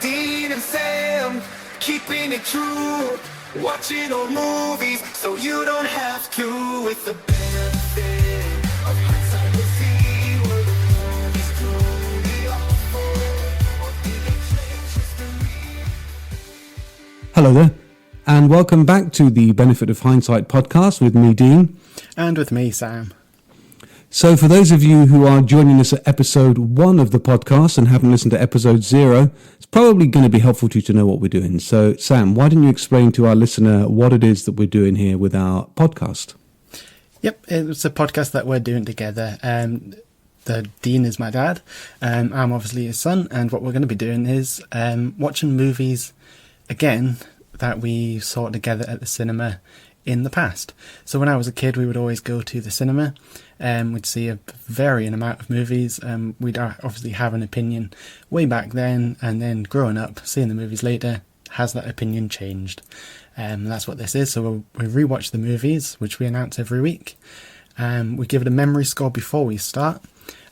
Dean and Sam, keeping it true. Watching old movies so you don't have to. With the benefit of hindsight, we'll see where the movies truly are. Or did they change history? Hello there, and welcome back to the Benefit of Hindsight podcast with me, Dean. And with me, Sam. So for those of you who are joining us at episode 1 of the podcast and haven't listened to episode 0, it's probably going to be helpful to you to know what we're doing. So Sam, why don't you explain to our listener what it is that we're doing here with our podcast? Yep, it's a podcast that we're doing together. The Dean is my dad, I'm obviously his son, and what we're going to be doing is watching movies again that we saw together at the cinema in the past. So when I was a kid, we would always go to the cinema. We'd see a varying amount of movies. We'd obviously have an opinion way back then, and then growing up, seeing the movies later, has that opinion changed? That's what this is. So we rewatch the movies, which we announce every week. We give it a memory score before we start,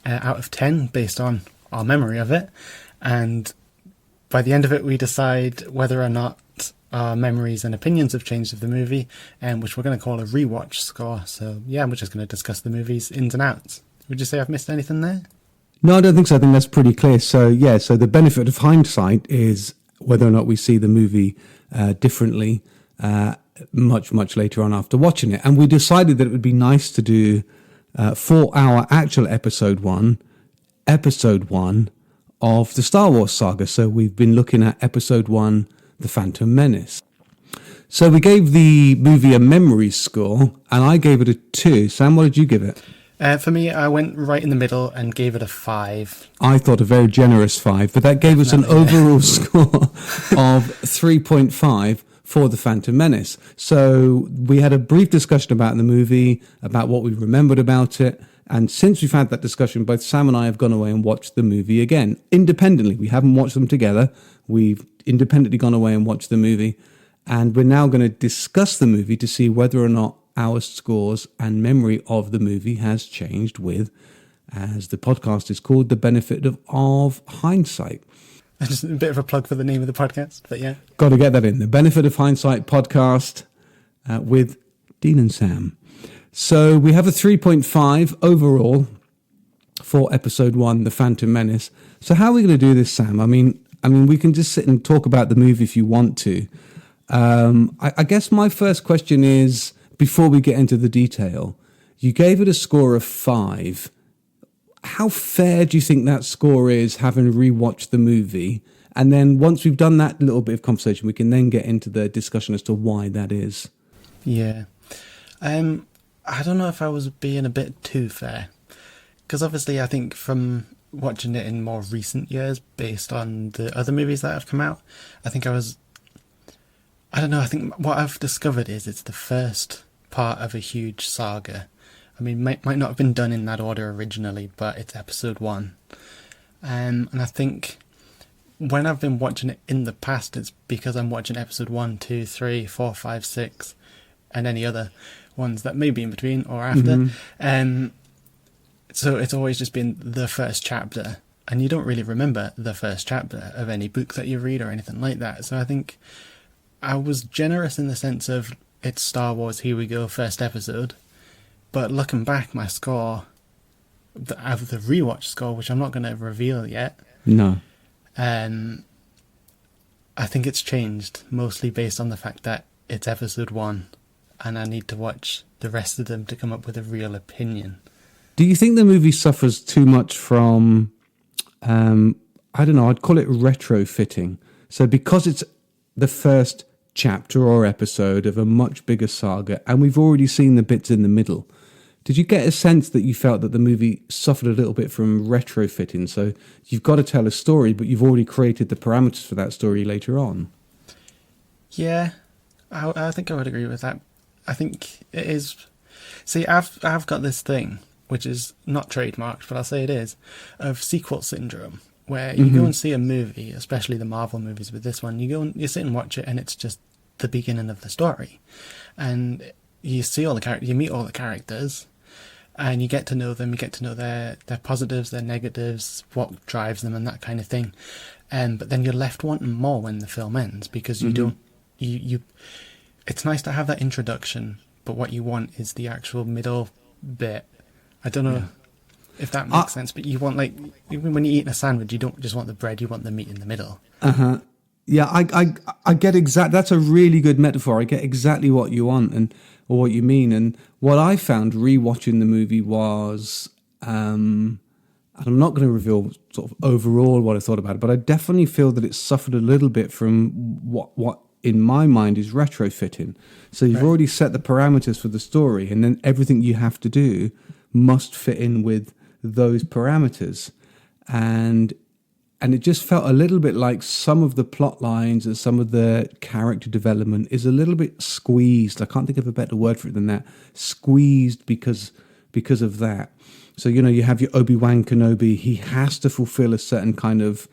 out of 10, based on our memory of it. And by the end of it, we decide whether or not our memories and opinions have changed of the movie, which we're going to call a rewatch score. So yeah, we're just going to discuss the movie's ins and outs. Would you say I've missed anything there? No, I don't think so. I think that's pretty clear. So yeah, so the benefit of hindsight is whether or not we see the movie differently much later on after watching it. And we decided that it would be nice to do for our actual episode one of the Star Wars saga. So we've been looking at episode 1, The Phantom Menace. So we gave the movie a memory score, and I gave it a 2. Sam, what did you give it? For me, I went right in the middle and gave it a 5. I thought a very generous 5, but that gave us an overall score of 3.5 for The Phantom Menace. So we had a brief discussion about the movie, about what we remembered about it, and since we've had that discussion, both Sam and I have gone away and watched the movie again, independently. We haven't watched them together. We've independently gone away and watched the movie, and we're now going to discuss the movie to see whether or not our scores and memory of the movie has changed with, as the podcast is called, The Benefit of Hindsight. Just a bit of a plug for the name of the podcast, but yeah. Got to get that in. The Benefit of Hindsight podcast with Dean and Sam. So we have a 3.5 overall for episode 1, The Phantom Menace. So how are we going to do this, Sam? I mean, we can just sit and talk about the movie if you want to. I guess my first question is, before we get into the detail, you gave it a score of 5. How fair do you think that score is, having rewatched the movie? And then once we've done that little bit of conversation, we can then get into the discussion as to why that is. Yeah. I don't know if I was being a bit too fair. Because obviously I think from watching it in more recent years, based on the other movies that have come out, I think I think what I've discovered is it's the first part of a huge saga. I mean, might not have been done in that order originally, but it's episode 1. And I think when I've been watching it in the past, it's because I'm watching episode 1, 2, 3, 4, 5, 6, and any other ones that may be in between or after. So it's always just been the first chapter, and you don't really remember the first chapter of any book that you read or anything like that. So I think I was generous in the sense of it's Star Wars, here we go, first episode. But looking back, my score, the rewatch score, which I'm not going to reveal yet. No. I think it's changed, mostly based on the fact that it's episode 1, and I need to watch the rest of them to come up with a real opinion. Do you think the movie suffers too much from, I don't know, I'd call it retrofitting? So because it's the first chapter or episode of a much bigger saga, and we've already seen the bits in the middle, did you get a sense that you felt that the movie suffered a little bit from retrofitting? So you've got to tell a story, but you've already created the parameters for that story later on. Yeah, I think I would agree with that. I think it is. See, I've got this thing, which is not trademarked, but I'll say it is, of sequel syndrome, where you go and see a movie, especially the Marvel movies with this one, you sit and watch it, and it's just the beginning of the story. And you see all the characters, you meet all the characters, and you get to know them, you get to know their positives, their negatives, what drives them, and that kind of thing. But then you're left wanting more when the film ends, because you don't, you. It's nice to have that introduction, but what you want is the actual middle bit. I don't know if that makes sense, but you want, like, even when you're eating a sandwich, you don't just want the bread, you want the meat in the middle. Yeah, I get that's a really good metaphor. I get exactly what you want or what you mean. And what I found rewatching the movie was, and I'm not going to reveal sort of overall what I thought about it, but I definitely feel that it suffered a little bit from what in my mind is retrofitting. So you've already set the parameters for the story, and then everything you have to do must fit in with those parameters. And it just felt a little bit like some of the plot lines and some of the character development is a little bit squeezed. I can't think of a better word for it than that. Squeezed because of that. So, you have your Obi-Wan Kenobi. He has to fulfill a certain kind of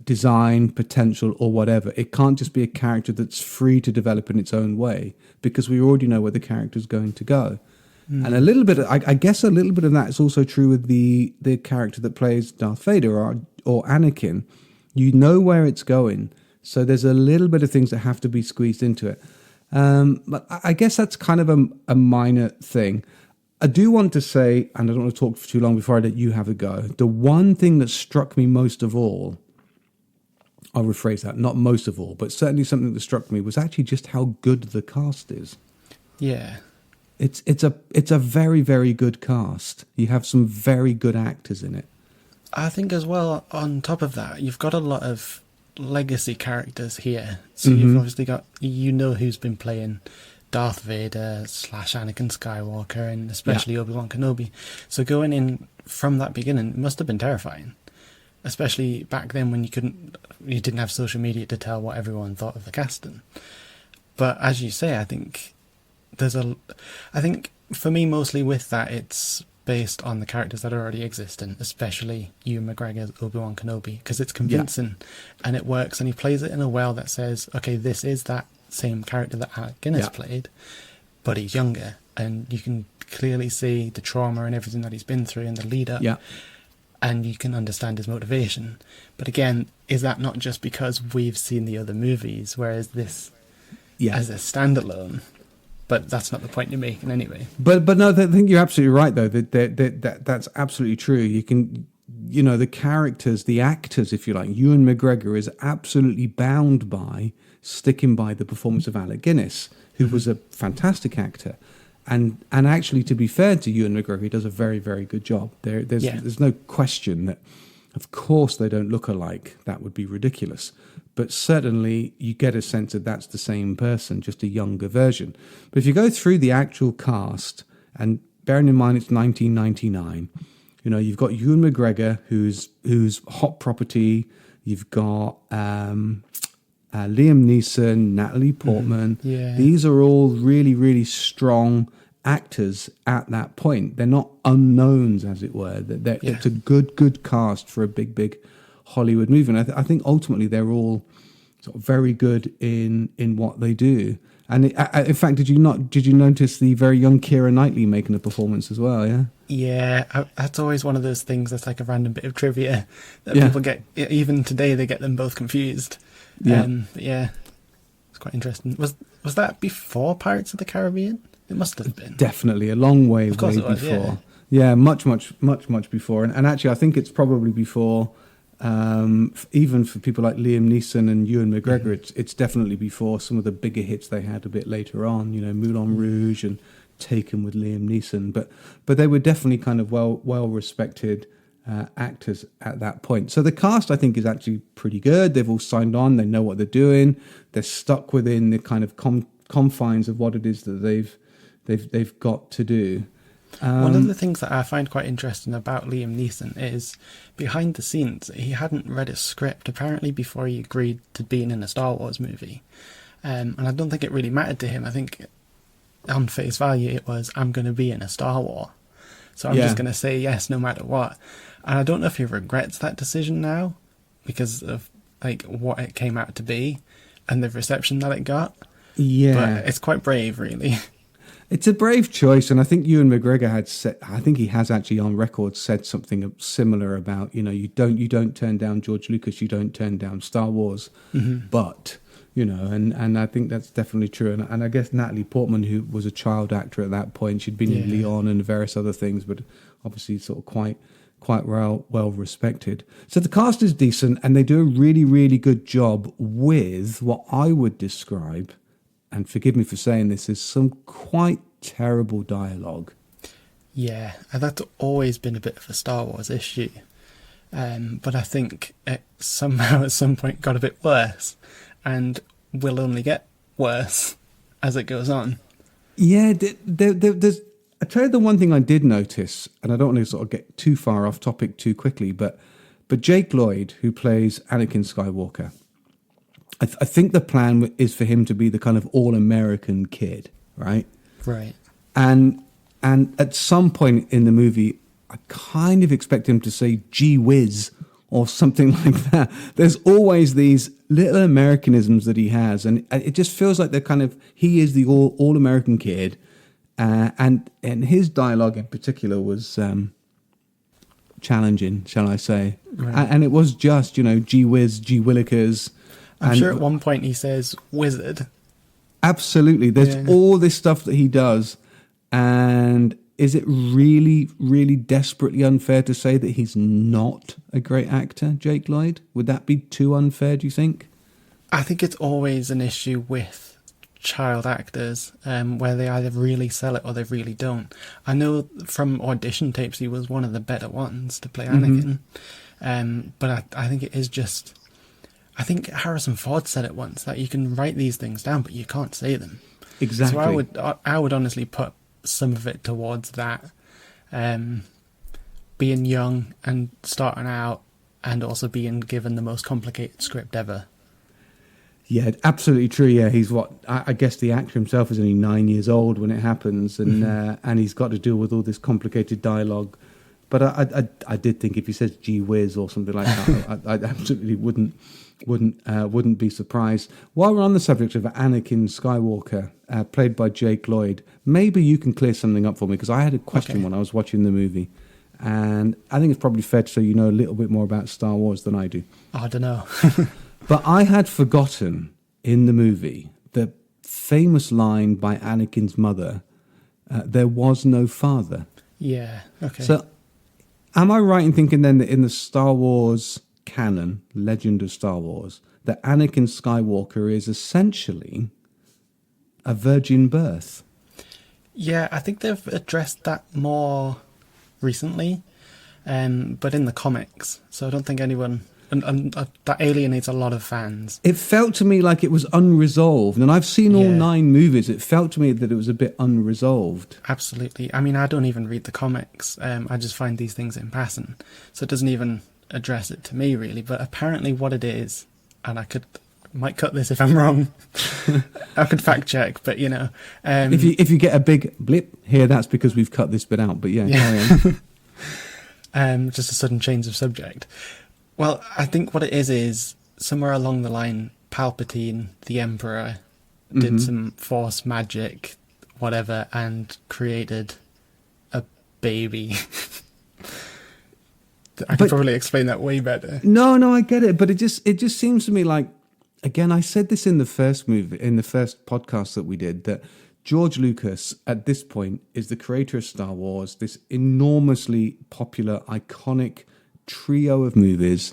design, potential, or whatever. It can't just be a character that's free to develop in its own way, because we already know where the character's going to go. And a little bit, I guess a little bit of that is also true with the character that plays Darth Vader or Anakin. You know where it's going. So there's a little bit of things that have to be squeezed into it. But I guess that's kind of a minor thing. I do want to say, and I don't want to talk for too long before I let you have a go, the one thing that struck me most of all, I'll rephrase that, not most of all, but certainly something that struck me was actually just how good the cast is. Yeah. It's a very, very good cast. You have some very good actors in it. I think as well, on top of that, you've got a lot of legacy characters here. So you've obviously got, who's been playing Darth Vader / Anakin Skywalker, and especially Obi-Wan Kenobi. So going in from that beginning must have been terrifying, especially back then when you didn't have social media to tell what everyone thought of the casting. But as you say, I think for me, mostly with that, it's based on the characters that are already existing, especially Ewan McGregor's Obi-Wan Kenobi, because it's convincing and it works, and he plays it in a way that says, okay, this is that same character that Alec Guinness played, but he's younger, and you can clearly see the trauma and everything that he's been through in the lead up, and you can understand his motivation. But again, is that not just because we've seen the other movies, whereas this as a standalone? But that's not the point you're making anyway. But no, I think you're absolutely right, though. That's absolutely true. You can, the characters, the actors, if you like, Ewan McGregor is absolutely bound by sticking by the performance of Alec Guinness, who was a fantastic actor. And actually, to be fair to Ewan McGregor, he does a very, very good job. There's no question that, of course, they don't look alike. That would be ridiculous. But certainly you get a sense that that's the same person, just a younger version. But if you go through the actual cast, and bearing in mind it's 1999, you've got Ewan McGregor, who's hot property. You've got Liam Neeson, Natalie Portman. These are all really, really strong actors at that point. They're not unknowns, as it were. It's a good cast for a big Hollywood movie. And I think ultimately they're all sort of very good in what they do. And in fact, did you notice the very young Keira Knightley making a performance as well? That's always one of those things that's like a random bit of trivia that people get. Even today they get them both confused. It's quite interesting. Was that before Pirates of the Caribbean? It must have been. Definitely a long way before. Much before. And actually I think it's probably before. Even for people like Liam Neeson and Ewan McGregor, it's definitely before some of the bigger hits they had a bit later on, Moulin Rouge and Taken with Liam Neeson. But they were definitely kind of well respected actors at that point. So the cast, I think, is actually pretty good. They've all signed on. They know what they're doing. They're stuck within the kind of confines of what it is that they've got to do. One of the things that I find quite interesting about Liam Neeson is behind the scenes, he hadn't read a script apparently before he agreed to being in a Star Wars movie. And I don't think it really mattered to him. I think on face value it was, I'm going to be in a Star Wars, so I'm just going to say yes no matter what. And I don't know if he regrets that decision now because of like what it came out to be and the reception that it got. But it's quite brave, really. It's a brave choice, and I think Ewan McGregor had said. I think he has actually on record said something similar about you don't turn down George Lucas, you don't turn down Star Wars, but and I think that's definitely true. And I guess Natalie Portman, who was a child actor at that point, she'd been in Leon and various other things, but obviously sort of quite well respected. So the cast is decent, and they do a really, really good job with what I would describe, and forgive me for saying this, is some quite terrible dialogue. Yeah, and that's always been a bit of a Star Wars issue. But I think it somehow at some point got a bit worse, and will only get worse as it goes on. Yeah, there's... I tell you the one thing I did notice, and I don't want to sort of get too far off topic too quickly, but Jake Lloyd, who plays Anakin Skywalker, I think the plan is for him to be the kind of all-American kid, right? Right. And at some point in the movie, I kind of expect him to say "gee whiz" or something like that. There's always these little Americanisms that he has, and it just feels like he is the all-American kid. And his dialogue in particular was challenging, shall I say? Right. And it was just, gee whiz, gee willikers. I'm sure at one point he says wizard. Absolutely. There's all this stuff that he does. And is it really, really desperately unfair to say that he's not a great actor, Jake Lloyd? Would that be too unfair, do you think? I think it's always an issue with child actors, where they either really sell it or they really don't. I know from audition tapes he was one of the better ones to play Anakin, but I think it is just... I think Harrison Ford said it once, that you can write these things down, but you can't say them. Exactly. So I would honestly put some of it towards that, being young and starting out, and also being given the most complicated script ever. Yeah, absolutely true. Yeah, he's I guess the actor himself is only 9 years old when it happens, and he's got to deal with all this complicated dialogue. But I did think if he says "gee whiz" or something like that, I absolutely wouldn't be surprised. While we're on the subject of Anakin Skywalker, played by Jake Lloyd, maybe you can clear something up for me, because I had a question when I was watching the movie, and I think it's probably fair to say you know a little bit more about Star Wars than I do. I don't know. But I had forgotten in the movie the famous line by Anakin's mother, "There was no father." Yeah, okay. So am I right in thinking then that in the Star Wars canon, Legend of Star Wars, that Anakin Skywalker is essentially a virgin birth? Yeah, I think they've addressed that more recently, but in the comics. So I don't think anyone... And that alienates a lot of fans. It felt to me like it was unresolved. And I've seen all 9 movies. It felt to me that it was a bit unresolved. Absolutely. I mean, I don't even read the comics. I just find these things in passing. So it doesn't even address it to me, really. But apparently what it is, and might cut this if I'm wrong. I could fact check, but if you get a big blip here, that's because we've cut this bit out. But carry on. Just a sudden change of subject. Well, I think what it is somewhere along the line, Palpatine, the Emperor, did some Force magic, whatever, and created a baby. I could probably explain that way better. No, I get it, but it just seems to me like, again, I said this in the first podcast that we did, that George Lucas, at this point, is the creator of Star Wars, this enormously popular, iconic trio of movies,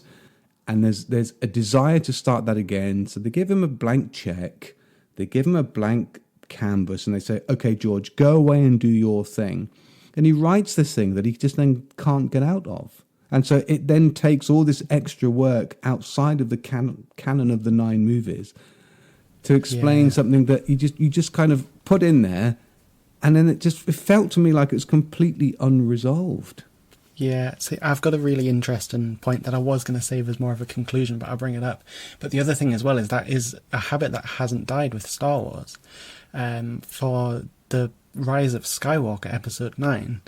and there's a desire to start that again. So they give him a blank check, they give him a blank canvas, and they say, "Okay, George, go away and do your thing." And he writes this thing that he just then can't get out of. And so it then takes all this extra work outside of the canon of the 9 movies to explain something that you just kind of put in there, and then it felt to me like it was completely unresolved. Yeah, see, I've got a really interesting point that I was going to save as more of a conclusion, but I'll bring it up. But the other thing as well is that is a habit that hasn't died with Star Wars. For the Rise of Skywalker, Episode 9,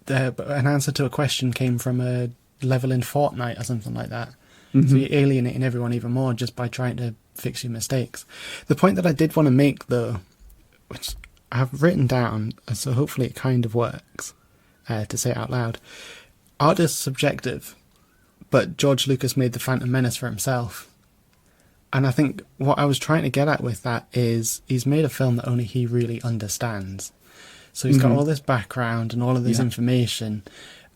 an answer to a question came from a level in Fortnite or something like that. So you're alienating everyone even more just by trying to fix your mistakes. The point that I did want to make, though, which I've written down, so hopefully it kind of works, to say it out loud. Art is subjective, but George Lucas made The Phantom Menace for himself. And I think what I was trying to get at with that is he's made a film that only he really understands. So he's got all this background and all of this information,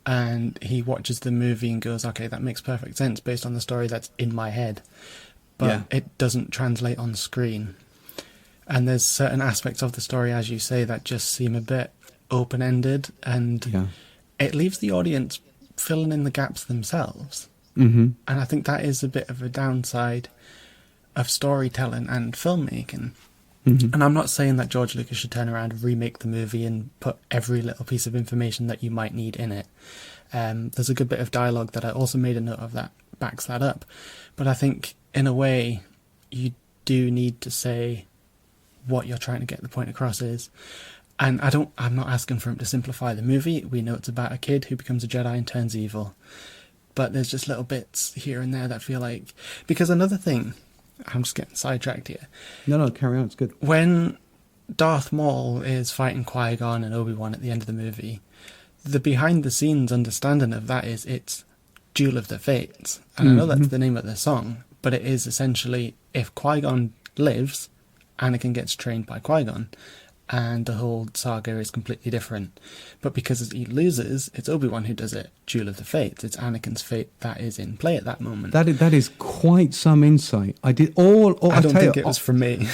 and he watches the movie and goes, okay, that makes perfect sense based on the story that's in my head. But it doesn't translate on screen. And there's certain aspects of the story, as you say, that just seem a bit open-ended, and it leaves the audience filling in the gaps themselves. And I think that is a bit of a downside of storytelling and filmmaking. And I'm not saying that George Lucas should turn around and remake the movie and put every little piece of information that you might need in it. There's a good bit of dialogue that I also made a note of that backs that up. But I think, in a way, you do need to say what you're trying to get the point across is. And I'm not asking for him to simplify the movie. We know it's about a kid who becomes a Jedi and turns evil. But there's just little bits here and there that feel like... Because another thing... I'm just getting sidetracked here. No, carry on. It's good. When Darth Maul is fighting Qui-Gon and Obi-Wan at the end of the movie, the behind-the-scenes understanding of that is it's Duel of the Fates. And I know that's the name of the song, but it is essentially, if Qui-Gon lives, Anakin gets trained by Qui-Gon, and the whole saga is completely different. But because he loses, it's Obi-Wan who does it. Duel of the Fates. It's Anakin's fate that is in play at that moment. That is quite some insight. I don't think it was from me.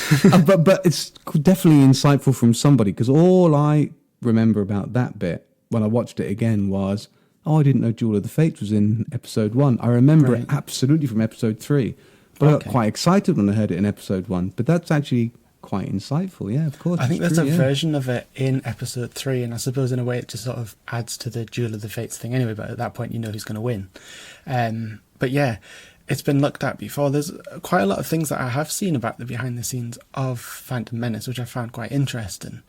but it's definitely insightful from somebody, because all I remember about that bit when I watched it again was, I didn't know Duel of the Fates was in episode 1. I remember it absolutely from episode 3. But I got quite excited when I heard it in episode 1. But that's actually... quite insightful, yeah, of course. I think there's a version of it in episode 3, and I suppose in a way it just sort of adds to the Duel of the Fates thing anyway, but at that point you know who's going to win. But yeah, it's been looked at before. There's quite a lot of things that I have seen about the behind the scenes of Phantom Menace, which I found quite interesting.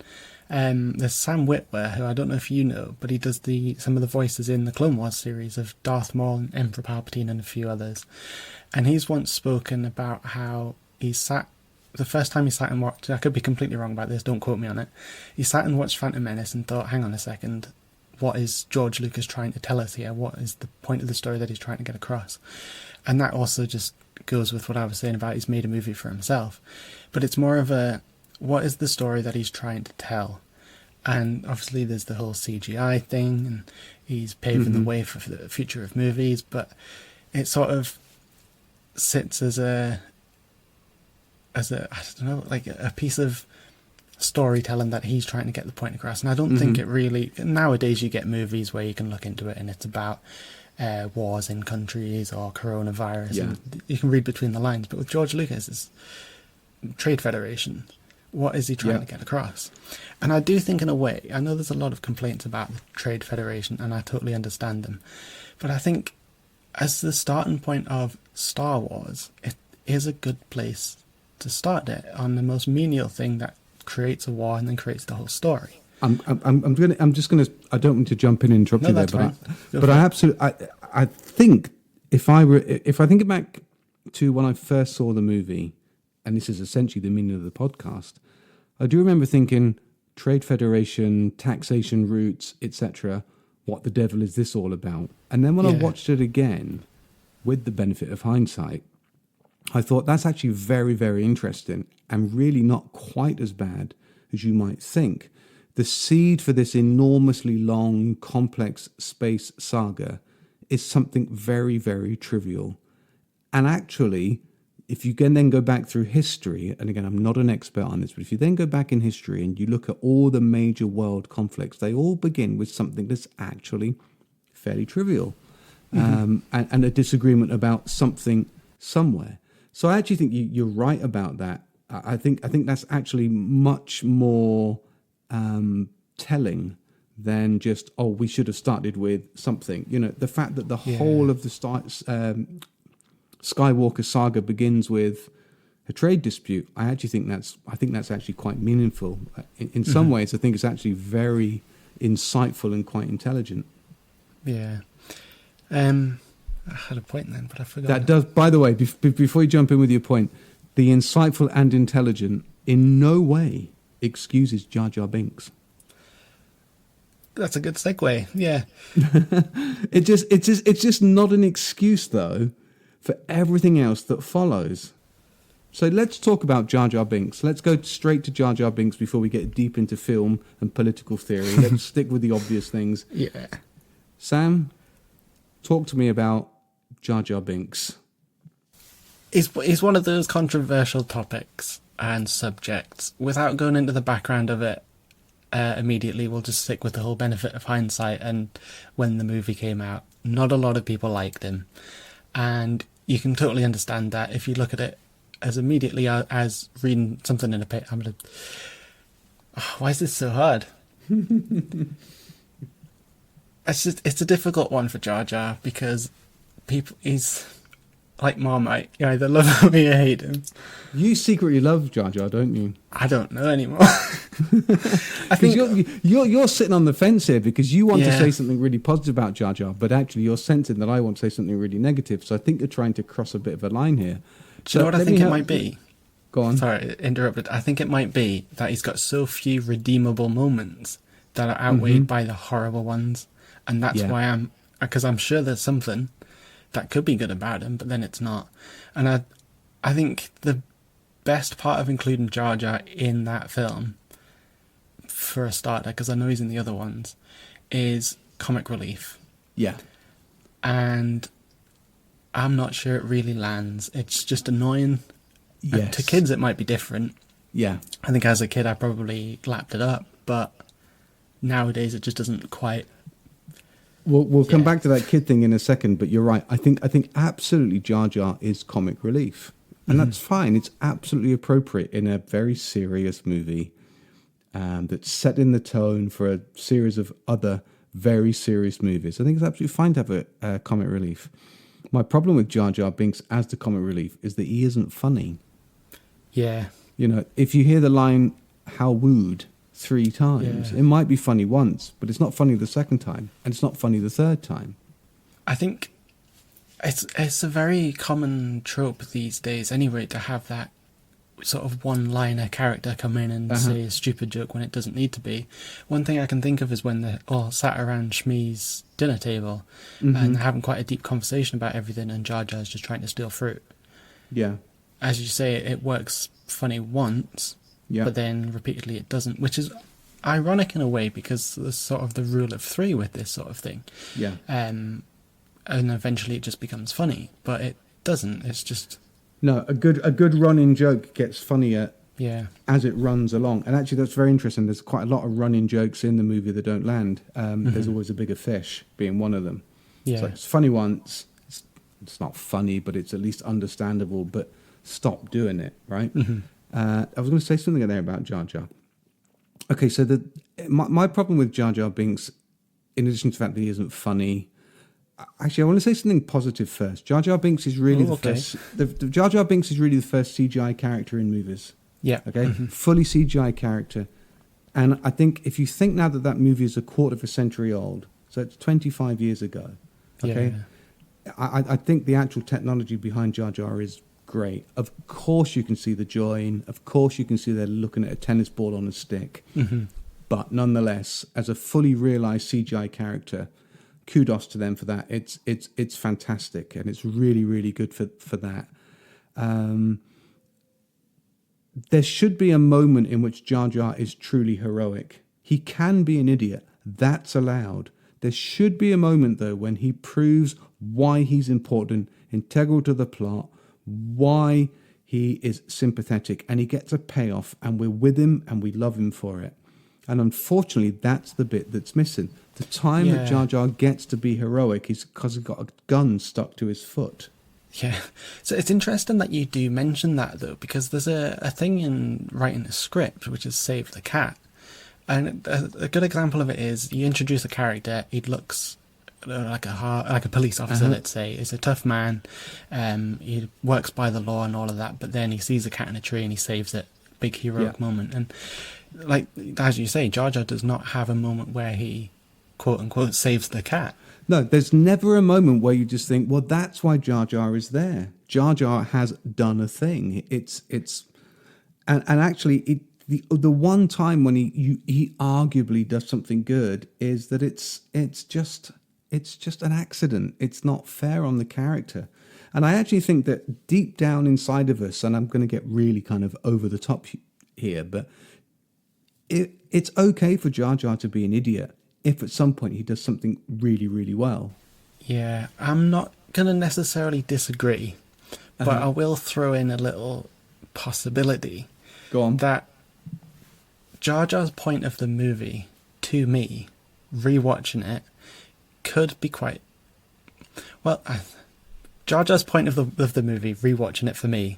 There's Sam Witwer, who I don't know if you know, but he does some of the voices in the Clone Wars series of Darth Maul and Emperor Palpatine and a few others. And he's once spoken about how the first time he sat and watched, I could be completely wrong about this, don't quote me on it, he sat and watched Phantom Menace and thought, hang on a second, what is George Lucas trying to tell us here? What is the point of the story that he's trying to get across? And that also just goes with what I was saying about he's made a movie for himself. But it's more of what is the story that he's trying to tell? And obviously there's the whole CGI thing, and he's paving the way for the future of movies, but it sort of sits as a I don't know, like a piece of storytelling that he's trying to get the point across. And I don't think it really... Nowadays you get movies where you can look into it and it's about wars in countries or coronavirus. And you can read between the lines. But with George Lucas, it's trade federation. What is he trying to get across? And I do think in a way, I know there's a lot of complaints about the trade federation and I totally understand them. But I think as the starting point of Star Wars, it is a good place to start it on the most menial thing that creates a war and then creates the whole story. I don't want to jump in and interrupt you there, but I think if I think back to when I first saw the movie, and this is essentially the meaning of the podcast, I do remember thinking trade federation, taxation routes, etc. What the devil is this all about? And then when I watched it again, with the benefit of hindsight, I thought that's actually very, very interesting and really not quite as bad as you might think. The seed for this enormously long, complex space saga is something very, very trivial. And actually, if you can then go back through history, and again, I'm not an expert on this, but if you then go back in history and you look at all the major world conflicts, they all begin with something that's actually fairly trivial, and a disagreement about something somewhere. So I actually think you're right about that. I think that's actually much more telling than just, we should have started with something. You know, the fact that the whole of the Skywalker saga begins with a trade dispute. I think that's actually quite meaningful. In some ways, I think it's actually very insightful and quite intelligent. Yeah. I had a point then, but I forgot. That does, by the way, before you jump in with your point, the insightful and intelligent in no way excuses Jar Jar Binks. That's a good segue. Yeah. It's just not an excuse though for everything else that follows. So let's talk about Jar Jar Binks. Let's go straight to Jar Jar Binks before we get deep into film and political theory. Let's stick with the obvious things. Yeah. Sam, talk to me about Jar Jar Binks. It's one of those controversial topics and subjects. Without going into the background of it immediately, we'll just stick with the whole benefit of hindsight. And when the movie came out, not a lot of people liked him. And you can totally understand that if you look at it as immediately as reading something in a paper. Why is this so hard? It's a difficult one for Jar Jar because he's like Marmite. You either love him or you hate him. You secretly love Jar Jar, don't you? I don't know anymore. I think you're sitting on the fence here because you want to Yeah. say something really positive about Jar Jar, but actually you're sensing that I want to say something really negative. So I think you're trying to cross a bit of a line here. Do you know what I think it might be? Go on. Sorry, interrupted. I think it might be that he's got so few redeemable moments that are outweighed by the horrible ones. And that's Yeah. why because I'm sure there's something that could be good about him, but then it's not. And I think the best part of including Jar Jar in that film, for a starter, because I know he's in the other ones, is comic relief. Yeah. And I'm not sure it really lands. It's just annoying. Yes. To kids, it might be different. Yeah. I think as a kid, I probably lapped it up, but nowadays it just doesn't quite. We'll come Yeah. back to that kid thing in a second, but you're right. I think absolutely Jar Jar is comic relief, and that's fine. It's absolutely appropriate in a very serious movie that's set in the tone for a series of other very serious movies. I think it's absolutely fine to have a comic relief. My problem with Jar Jar Binks as the comic relief is that he isn't funny. Yeah. You know, if you hear the line "How wooed" 3 times, Yeah. it might be funny once, but it's not funny the second time, and it's not funny the third time. I think it's a very common trope these days anyway to have that sort of one-liner character come in and say a stupid joke when it doesn't need to be. One thing I can think of is when they're all sat around Shmi's dinner table and they're having quite a deep conversation about everything, and Jar Jar's just trying to steal fruit. Yeah. As you say, it works funny once, Yeah. but then repeatedly it doesn't, which is ironic in a way because there's sort of the rule of 3 with this sort of thing. Yeah. And eventually it just becomes funny, but it doesn't. It's just No, a good run-in joke gets funnier yeah. as it runs along. And actually, that's very interesting. There's quite a lot of run-in jokes in the movie that don't land. There's always a bigger fish being one of them. Yeah. So it's funny once. It's not funny, but it's at least understandable. But stop doing it, right? I was going to say something there about Jar Jar. Okay, so my problem with Jar Jar Binks, in addition to the fact that he isn't funny. Actually, I want to say something positive first. Jar Jar Binks is really first. The Jar Jar Binks is really the first CGI character in movies. Yeah. Okay, fully CGI character, and I think if you think now that movie is a quarter of a century old, so it's 25 years ago. Okay, I think the actual technology behind Jar Jar is great. Of course, you can see the joy in. Of course, you can see they're looking at a tennis ball on a stick. But nonetheless, as a fully realized CGI character, kudos to them for that. It's fantastic, and it's really, really good for that. There should be a moment in which Jar Jar is truly heroic. He can be an idiot. That's allowed. There should be a moment, though, when he proves why he's important, integral to the plot, why he is sympathetic, and he gets a payoff, and we're with him, and we love him for it. And unfortunately, that's the bit that's missing. The time that Jar Jar gets to be heroic is because he's got a gun stuck to his foot. Yeah. So it's interesting that you do mention that, though, because there's a thing in writing a script, which is Save the Cat. And a good example of it is you introduce a character, he looks like a police officer, let's say. He's a tough man, he works by the law and all of that, but then he sees a cat in a tree and he saves it. Big heroic moment. And like, as you say, Jar Jar does not have a moment where he, quote unquote, saves the cat. No, there's never a moment where you just think, well, that's why Jar Jar is there. Jar Jar has done a thing. And actually, the one time when he arguably does something good is that it's just an accident. It's not fair on the character. And I actually think that deep down inside of us, and I'm going to get really kind of over the top here, but it's okay for Jar Jar to be an idiot if at some point he does something really, really well. Yeah, I'm not going to necessarily disagree, but I will throw in a little possibility. Go on. That Jar Jar's point of the movie, to me, rewatching it, could be quite... Well, Jar Jar's point of the movie, rewatching it for me,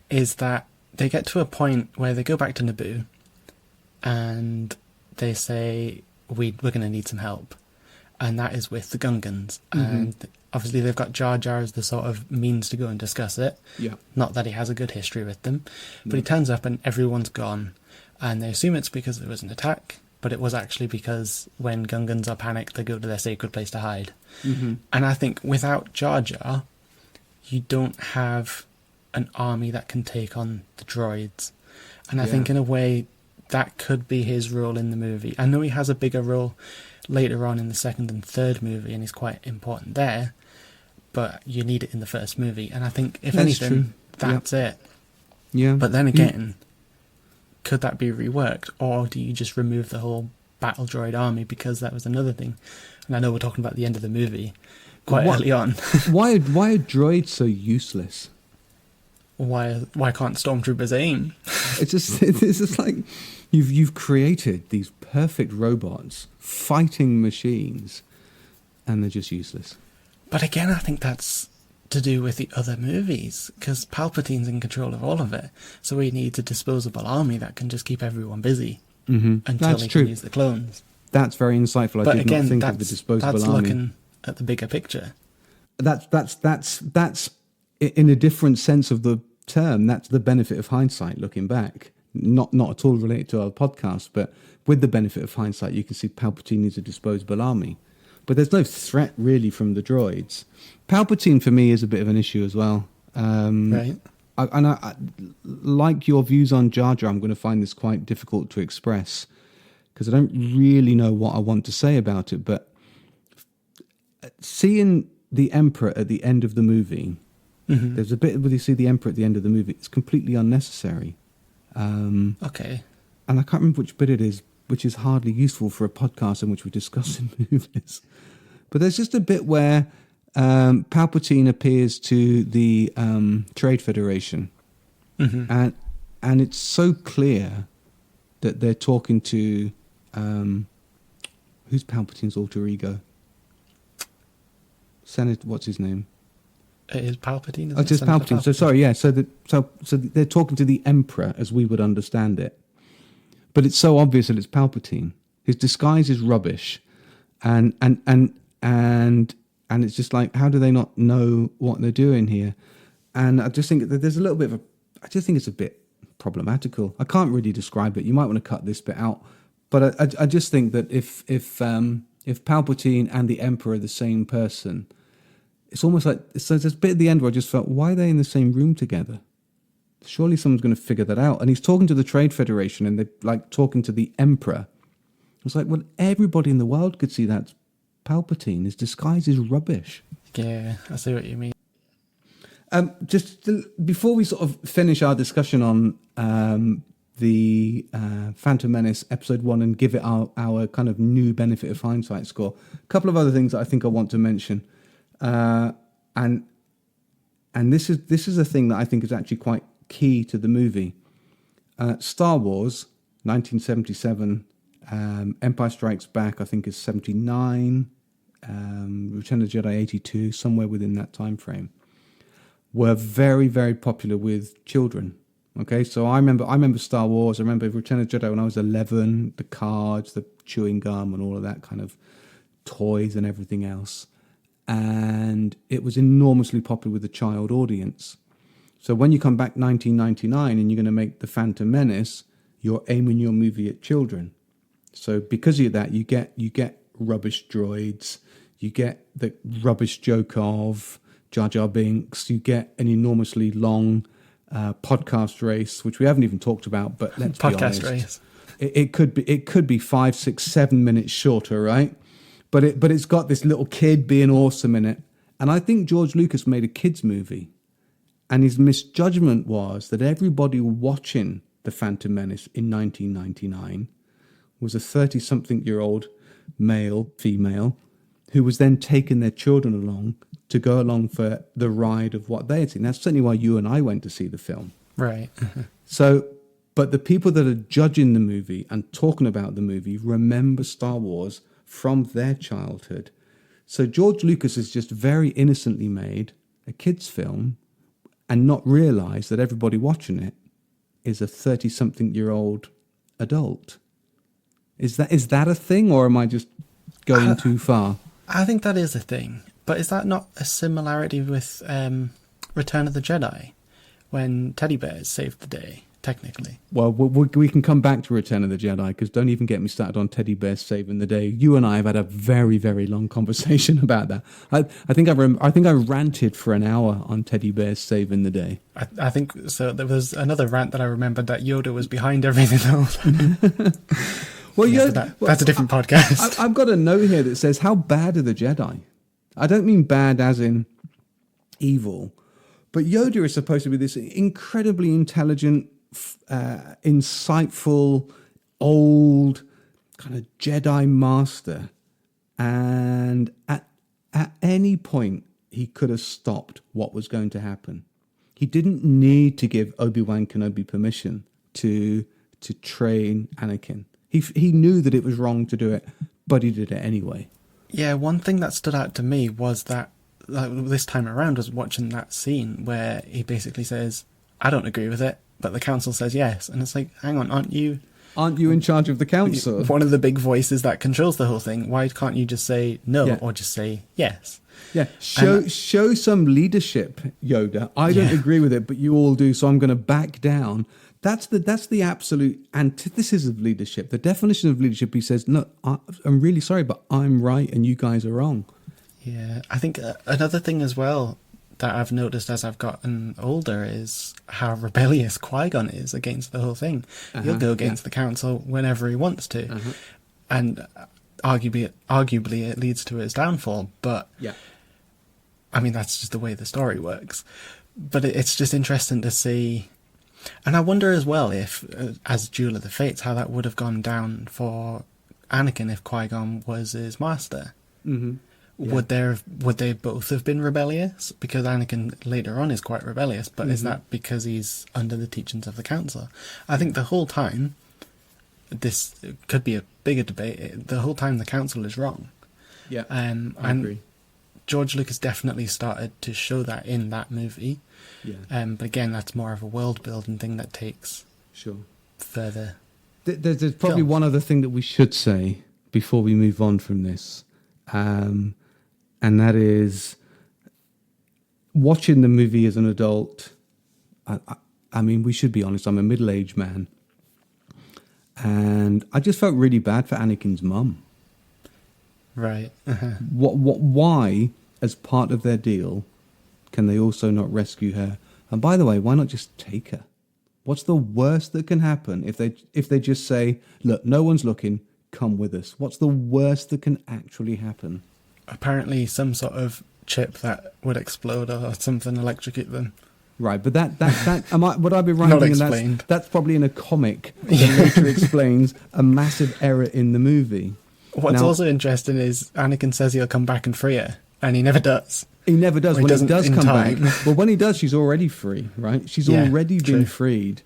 is that they get to a point where they go back to Naboo and they say, we're going to need some help. And that is with the Gungans. And obviously they've got Jar Jar as the sort of means to go and discuss it. Yeah. Not that he has a good history with them. But he turns up and everyone's gone. And they assume it's because there was an attack, but it was actually because when Gungans are panicked, they go to their sacred place to hide. And I think without Jar Jar, you don't have an army that can take on the droids. And I think in a way, that could be his role in the movie. I know he has a bigger role later on in the second and third movie, and he's quite important there, but you need it in the first movie. And I think, if anything, that's it. Yeah. But then again, could that be reworked, or do you just remove the whole battle droid army? Because that was another thing. And I know we're talking about the end of the movie quite early on. why are droids so useless? Why can't stormtroopers aim? It's just like you've created these perfect robots, fighting machines, and they're just useless. But again, I think that's to do with the other movies, because Palpatine's in control of all of it. So he needs a disposable army that can just keep everyone busy until he can use the clones. That's very insightful. I did not think of the disposable that's army. Looking at the bigger picture. That's in a different sense of the term. That's the benefit of hindsight. Looking back, not at all related to our podcast, but with the benefit of hindsight, you can see Palpatine needs a disposable army. But there's no threat really from the droids. Palpatine for me is a bit of an issue as well. Right. I like your views on Jar Jar. I'm going to find this quite difficult to express because I don't really know what I want to say about it. But seeing the Emperor at the end of the movie, there's a bit where you see the Emperor at the end of the movie. It's completely unnecessary. Okay. And I can't remember which bit it is, which is hardly useful for a podcast in which we're discussing movies. But there's just a bit where Palpatine appears to the Trade Federation. And it's so clear that they're talking to... who's Palpatine's alter ego? Senator, what's his name? It is Palpatine. Oh, it's just Palpatine. So sorry, yeah. So they're talking to the Emperor as we would understand it, but it's so obvious that it's Palpatine. His disguise is rubbish, and it's just like, how do they not know what they're doing here? And I just think that there's a little bit of I just think it's a bit problematical. I can't really describe it. You might want to cut this bit out, but I just think that if Palpatine and the Emperor are the same person, it's almost like, so there's a bit at the end where I just felt, why are they in the same room together? Surely someone's going to figure that out. And he's talking to the Trade Federation and they're like talking to the Emperor. It's like, well, everybody in the world could see that's Palpatine. His disguise is rubbish. Yeah, I see what you mean. Before we sort of finish our discussion on the Phantom Menace Episode 1 and give it our kind of new benefit of hindsight score, a couple of other things that I think I want to mention. And this is a thing that I think is actually quite key to the movie. Star Wars, 1977, Empire Strikes Back, I think is 79, Return of the Jedi 82, somewhere within that time frame, were very, very popular with children. Okay, so I remember Star Wars. I remember Return of the Jedi when I was 11. The cards, the chewing gum, and all of that kind of toys and everything else. And it was enormously popular with the child audience. So when you come back 1999 and you're going to make The Phantom Menace, you're aiming your movie at children. So because of that, you get rubbish droids, you get the rubbish joke of Jar Jar Binks, you get an enormously long podcast race, which we haven't even talked about, but let's be honest. Podcast race. It could be 5, 6, 7 minutes shorter, right? But it's got this little kid being awesome in it. And I think George Lucas made a kids movie, and his misjudgment was that everybody watching The Phantom Menace in 1999 was a 30-something-year-old male, female, who was then taking their children along to go along for the ride of what they had seen. That's certainly why you and I went to see the film. Right. So, but the people that are judging the movie and talking about the movie remember Star Wars from their childhood. So George Lucas has just very innocently made a kids' film and not realised that everybody watching it is a 30-something-year-old adult. Is that a thing, or am I just going too far? I think that is a thing. But is that not a similarity with Return of the Jedi, when teddy bears saved the day, technically? Well, we can come back to Return of the Jedi, because don't even get me started on teddy bears saving the day. You and I have had a very, very long conversation about that. I think I ranted for an hour on teddy bears saving the day. I think so. There was another rant that I remembered that Yoda was behind everything else. Well, that's a different podcast. I've got a note here that says, how bad are the Jedi? I don't mean bad as in evil, but Yoda is supposed to be this incredibly intelligent, insightful, old kind of Jedi master. And at any point, he could have stopped what was going to happen. He didn't need to give Obi-Wan Kenobi permission to train Anakin. He knew that it was wrong to do it, but he did it anyway. Yeah, one thing that stood out to me was that this time around was watching that scene where he basically says, I don't agree with it, but the council says yes. And it's like, hang on, aren't you in charge of the council? One of the big voices that controls the whole thing. Why can't you just say no or just say yes? Yeah, show some leadership, Yoda. I don't agree with it, but you all do, so I'm going to back down. That's the absolute antithesis of leadership. The definition of leadership, he says, no, I'm really sorry, but I'm right and you guys are wrong. Yeah, I think another thing as well that I've noticed as I've gotten older is how rebellious Qui-Gon is against the whole thing. He'll go against the council whenever he wants to. And arguably it leads to his downfall. But, I mean, that's just the way the story works. But it's just interesting to see. And I wonder as well if, as Duel of the Fates, how that would have gone down for Anakin if Qui-Gon was his master. Mm-hmm. Yeah. Would they both have been rebellious? Because Anakin later on is quite rebellious, but is that because he's under the teachings of the council? I think the whole time, this could be a bigger debate, the whole time the council is wrong. Yeah, I agree. George Lucas definitely started to show that in that movie. Yeah. But again, that's more of a world building thing that takes further. There's probably one other thing that we should say before we move on from this, and that is watching the movie as an adult. I mean, we should be honest. I'm a middle-aged man, and I just felt really bad for Anakin's mum. Right. Why, as part of their deal, can they also not rescue her? And by the way, why not just take her? What's the worst that can happen if they just say, look, no one's looking, come with us? What's the worst that can actually happen? Apparently some sort of chip that would explode or something, electrocute them. Right, but would I be right? Not explained. That's probably in a comic that later explains a massive error in the movie. What's also interesting is Anakin says he'll come back and free her, and he never does. He never does. When he does come back, well, when he does, she's already free, right? She's already been freed.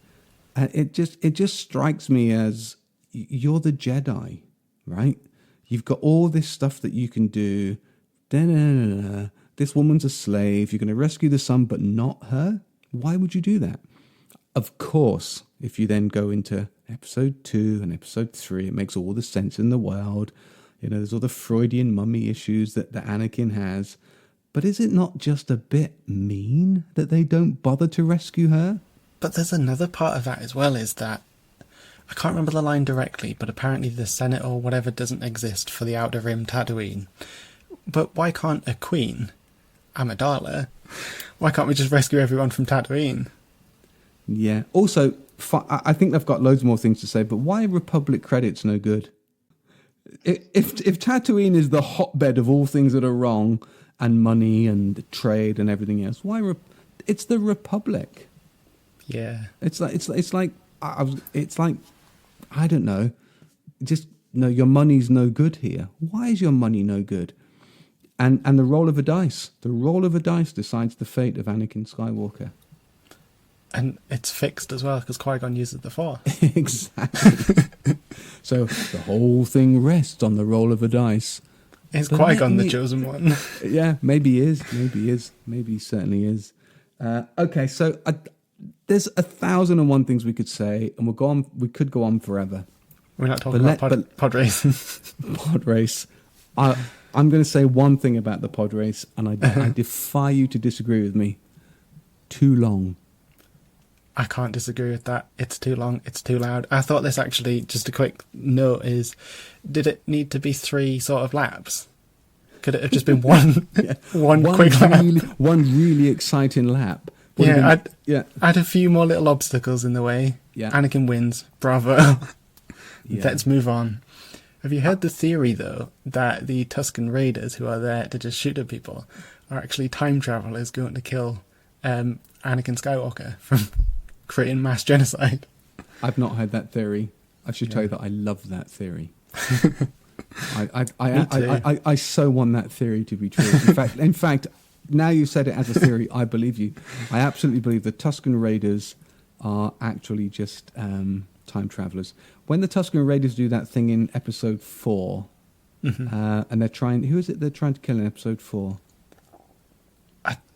And it just strikes me as you're the Jedi, right? You've got all this stuff that you can do. This woman's a slave. You're going to rescue the son, but not her. Why would you do that? Of course, if you then go into episode 2 and episode 3, it makes all the sense in the world. You know, there's all the Freudian mummy issues that Anakin has. But is it not just a bit mean that they don't bother to rescue her? But there's another part of that as well, is that, I can't remember the line directly, but apparently the Senate or whatever doesn't exist for the Outer Rim Tatooine. But why can't a queen, Amidala, why can't we just rescue everyone from Tatooine? Yeah. Also, I think they've got loads more things to say, but why are Republic credits no good? If Tatooine is the hotbed of all things that are wrong, and money and trade and everything else, it's the Republic. Yeah. It's like I don't know. Just no, your money's no good here. Why is your money no good? And the roll of a dice. The roll of a dice decides the fate of Anakin Skywalker. And it's fixed as well, because Qui-Gon uses the Force. Exactly. So the whole thing rests on the roll of a dice. Is Qui-Gon the chosen one? Yeah, maybe he is. Maybe he is. Maybe he certainly is. Okay, so there's 1,001 things we could say, and we could go on forever. We're not talking about pod racing. Pod race. I'm going to say one thing about the pod race, and I defy you to disagree with me. Too long. I can't disagree with that. It's too long. It's too loud. I thought this actually, just a quick note is, did it need to be 3 sort of laps? Could it have just been one, Yeah. one quick lap? One really exciting lap. I'd add a few more little obstacles in the way. Yeah. Anakin wins. Bravo. Yeah. Let's move on. Have you heard the theory, though, that the Tusken Raiders, who are there to just shoot at people, are actually time travelers going to kill Anakin Skywalker from creating mass genocide? I've not heard that theory. I should tell you that I love that theory. I so want that theory to be true. In fact, now you've said it as a theory, I believe you. I absolutely believe the Tusken Raiders are actually just time travelers. When the Tusken Raiders do that thing in episode 4, and they're trying... Who is it they're trying to kill in episode 4?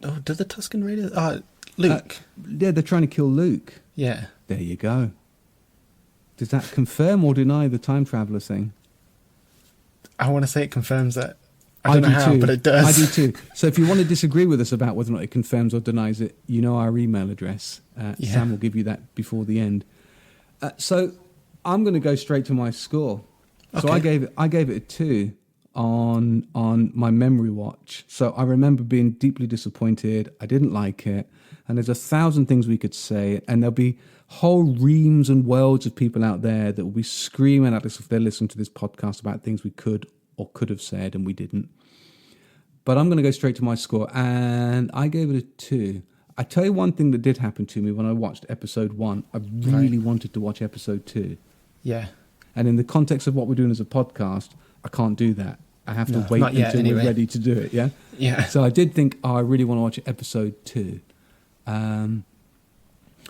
Do the Tusken Raiders... Luke. Yeah, they're trying to kill Luke. Yeah. There you go. Does that confirm or deny the time traveller thing? I want to say it confirms that. I don't know how, but it does. I do too. So if you want to disagree with us about whether or not it confirms or denies it, you know our email address. Sam will give you that before the end. So I'm going to go straight to my score. So Okay. I gave it a 2 on my memory watch. So I remember being deeply disappointed. I didn't like it. And there's 1,000 things we could say, and there'll be whole reams and worlds of people out there that will be screaming at us if they listen to this podcast about things we could or could have said and we didn't. But I'm going to go straight to my score, and I gave it a 2. I tell you one thing that did happen to me when I watched episode 1. I really wanted to watch episode 2. Yeah. And in the context of what we're doing as a podcast, I can't do that. I have to wait until we're ready to do it, yeah? Yeah. So I did think, I really want to watch episode 2. And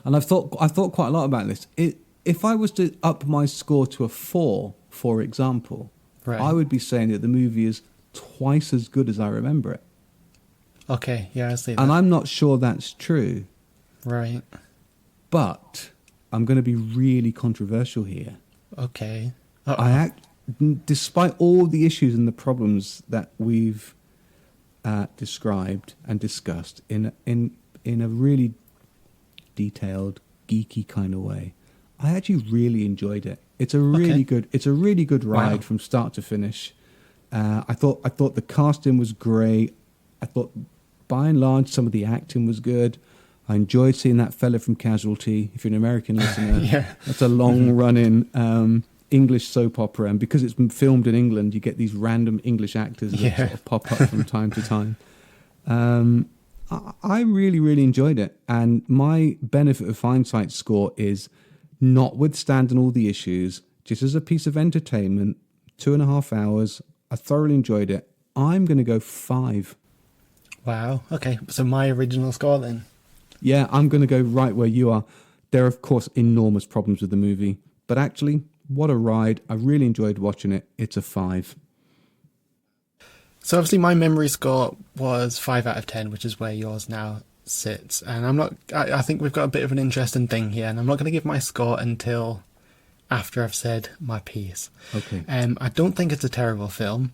I've thought quite a lot about this. If I was to up my score to a 4, for example, I would be saying that the movie is twice as good as I remember it. Okay, yeah, I see that. And I'm not sure that's true. Right. But I'm going to be really controversial here. Okay. Despite all the issues and the problems that we've described and discussed in a really detailed, geeky kind of way, I actually really enjoyed it. It's a really good ride from start to finish. I thought the casting was great. I thought by and large some of the acting was good. I enjoyed seeing that fella from Casualty. If you're an American listener, that's a long-running English soap opera, and because it's been filmed in England, you get these random English actors that sort of pop up from time to time. I really, really enjoyed it, and my Benefit of Hindsight score is, notwithstanding all the issues, just as a piece of entertainment, 2.5 hours. I thoroughly enjoyed it. I'm going to go 5. Wow. Okay. So my original score then. Yeah, I'm going to go right where you are. There are, of course, enormous problems with the movie, but actually, what a ride. I really enjoyed watching it. It's a 5. So obviously my memory score was 5 out of 10, which is where yours now sits. And I think we've got a bit of an interesting thing here, and I'm not going to give my score until after I've said my piece. Okay. I don't think it's a terrible film.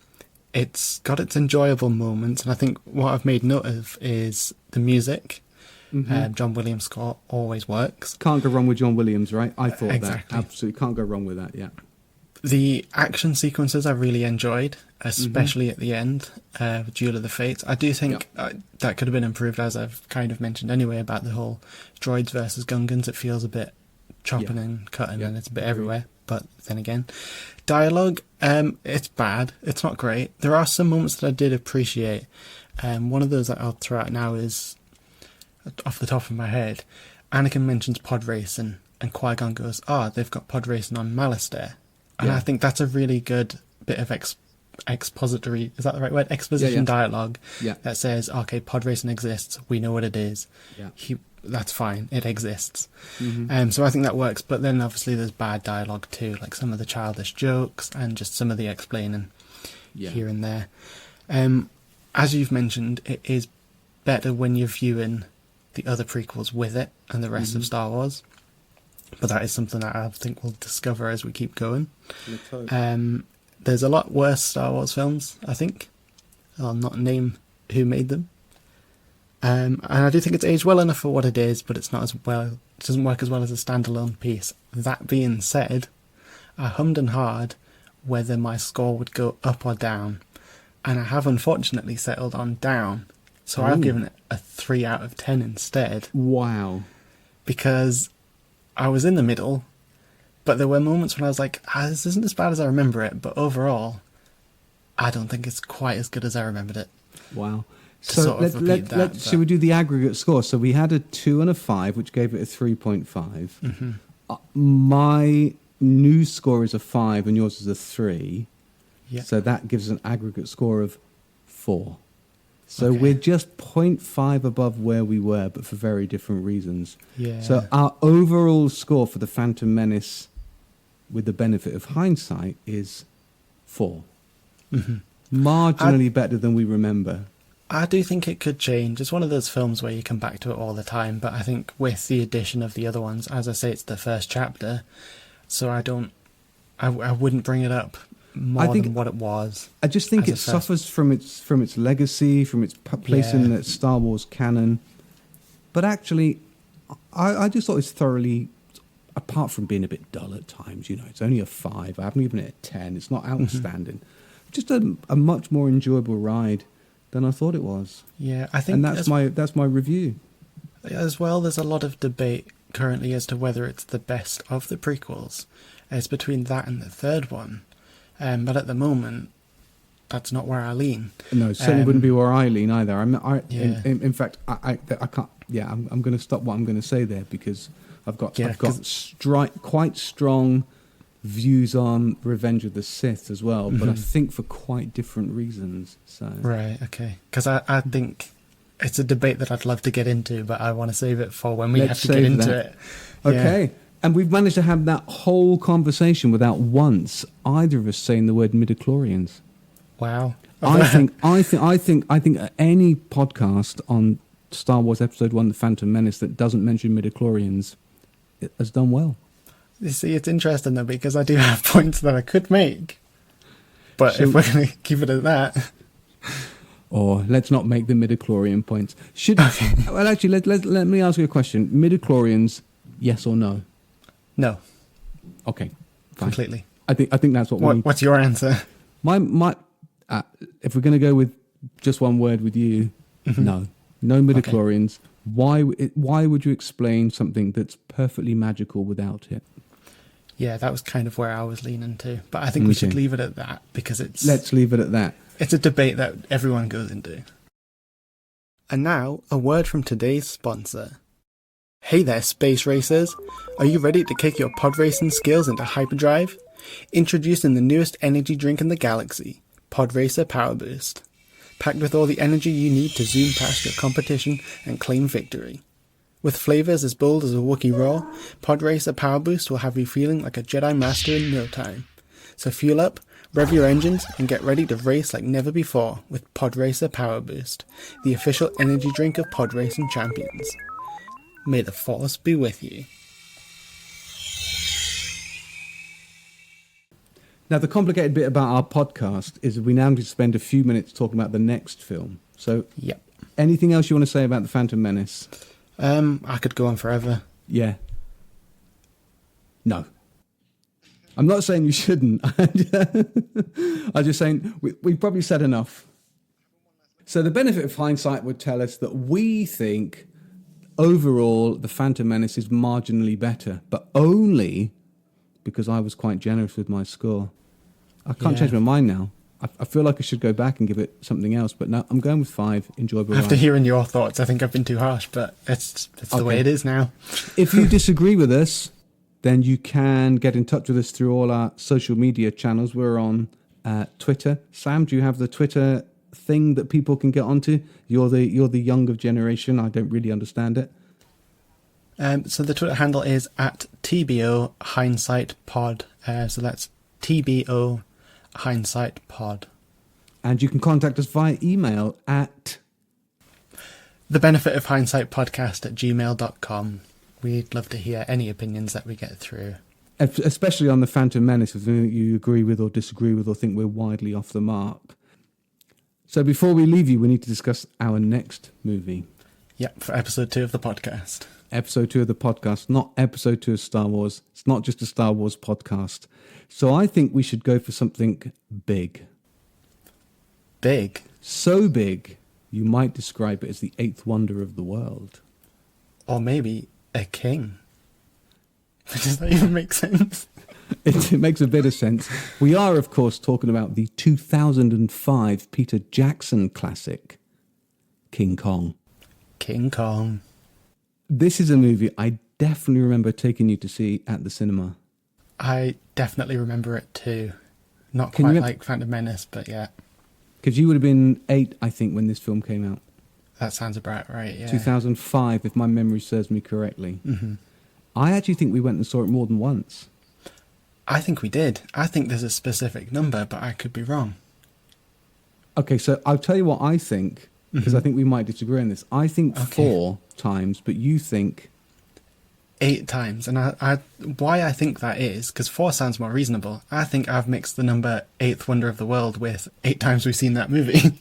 It's got its enjoyable moments, and I think what I've made note of is the music. John Williams' score always works. Can't go wrong with John Williams, right? I thought Exactly. that. Absolutely can't go wrong with that, yeah. The action sequences I really enjoyed, especially at the end, with Duel of the Fates. I do think that could have been improved, as I've kind of mentioned anyway, about the whole droids versus Gungans. It feels a bit chopping and cutting, and it's a bit everywhere. But then again, dialogue, it's bad. It's not great. There are some moments that I did appreciate. One of those that I'll throw out now is, off the top of my head, Anakin mentions pod racing, and Qui-Gon goes, they've got pod racing on Malastare. And I think that's a really good bit of expository, is that the right word? Exposition dialogue that says, okay, pod racing exists, we know what it is. That's fine, it exists. So I think that works, but then obviously there's bad dialogue too, like some of the childish jokes and just some of the explaining here and there. As you've mentioned, it is better when you're viewing the other prequels with it and the rest of Star Wars. But that is something that I think we'll discover as we keep going. There's a lot worse Star Wars films, I think. I'll not name who made them. And I do think it's aged well enough for what it is, but it's not as well. It doesn't work as well as a standalone piece. That being said, I hummed and hawed whether my score would go up or down, and I have unfortunately settled on down. So I've given it a 3 out of 10 instead. Wow! Because I was in the middle, but there were moments when I was like, this isn't as bad as I remember it, but overall, I don't think it's quite as good as I remembered it. Wow. So let's should we do the aggregate score? So we had a 2 and a 5, which gave it a 3.5. My new score is a 5 and yours is a 3. Yeah. So that gives an aggregate score of 4. So we're just 0.5 above where we were, but for very different reasons. Yeah. So our overall score for the Phantom Menace, with the benefit of hindsight, is 4. Marginally better than we remember. I do think it could change. It's one of those films where you come back to it all the time, but I think with the addition of the other ones, as I say, it's the first chapter, so I wouldn't bring it up more than what it was. I just think it suffers from its legacy, from its place in the Star Wars canon. But actually, I just thought it was thoroughly, apart from being a bit dull at times, it's only a 5. I haven't given it a 10. It's not outstanding. Just a much more enjoyable ride than I thought it was. Yeah, I think, and that's my review. As well, there's a lot of debate currently as to whether it's the best of the prequels. It's between that and the third one. But at the moment, that's not where I lean. No, it certainly wouldn't be where I lean either. In fact, I can't. Yeah, I'm going to stop what I'm going to say there because I've got quite strong views on Revenge of the Sith as well, but I think for quite different reasons. So right, okay, because I think it's a debate that I'd love to get into, but I want to save it for when we have to get into it. Okay. Yeah. And we've managed to have that whole conversation without once either of us saying the word midichlorians. Wow. I think any podcast on Star Wars Episode 1, The Phantom Menace, that doesn't mention midichlorians has done well. You see, it's interesting though, because I do have points that I could make. But if we're going to keep it at that... Or let's not make the midichlorian points. Well, actually, let me ask you a question. Midichlorians, yes or no? No. Okay. Fine. Completely. I think that's what we need. What's your answer? My if we're going to go with just one word with you, no midichlorians. Okay. Why would you explain something that's perfectly magical without it? Yeah, that was kind of where I was leaning to, but I think we should leave it at that because let's leave it at that. It's a debate that everyone goes into. And now, a word from today's sponsor. Hey there, space racers! Are you ready to kick your pod racing skills into hyperdrive? Introducing the newest energy drink in the galaxy, Pod Racer Power Boost. Packed with all the energy you need to zoom past your competition and claim victory. With flavours as bold as a Wookiee roar, Pod Racer Power Boost will have you feeling like a Jedi Master in no time. So fuel up, rev your engines, and get ready to race like never before with Pod Racer Power Boost, the official energy drink of pod racing champions. May the Force be with you. Now, the complicated bit about our podcast is we now need to spend a few minutes talking about the next film. So, anything else you want to say about The Phantom Menace? I could go on forever. Yeah. No. I'm not saying you shouldn't. I'm just saying we probably said enough. So the benefit of hindsight would tell us that we think overall the Phantom Menace is marginally better, but only because I was quite generous with my score. I can't change my mind now. I feel like I should go back and give it something else, but no, I'm going with 5. Enjoyable After ride. hearing your thoughts, I think I've been too harsh, but it's the way it is now. If you disagree with us, then you can get in touch with us through all our social media channels. We're on Twitter. Sam, do you have the Twitter thing that people can get onto? You're the younger generation. I don't really understand it. So the Twitter handle is at TBO Hindsight Pod. So that's TBO Hindsight Pod. And you can contact us via email at The Benefit of Hindsight Podcast at gmail.com. We'd love to hear any opinions that we get through. especially on the Phantom Menace, if there's anything you agree with or disagree with or think we're widely off the mark. So before we leave you, we need to discuss our next movie. Yep, for episode 2 of the podcast. Episode 2 of the podcast, not episode 2 of Star Wars. It's not just a Star Wars podcast. So I think we should go for something big. Big? So big, you might describe it as the 8th wonder of the world. Or maybe a king. Does that even make sense? It makes a bit of sense. We are, of course, talking about the 2005 Peter Jackson classic, King Kong. King Kong. This is a movie I definitely remember taking you to see at the cinema. I definitely remember it too. Not Can you quite rem- like Phantom Menace, but yeah. Because you would have been 8, I think, when this film came out. That sounds about right, yeah. 2005, if my memory serves me correctly. Mm-hmm. I actually think we went and saw it more than once. I think we did. I think there's a specific number, but I could be wrong. Okay, so I'll tell you what I think, because I think we might disagree on this. I think Okay. 4 times, but you think... 8 times. And I why I think that is, because 4 sounds more reasonable. I think I've mixed the number 8th Wonder of the World with 8 times we've seen that movie.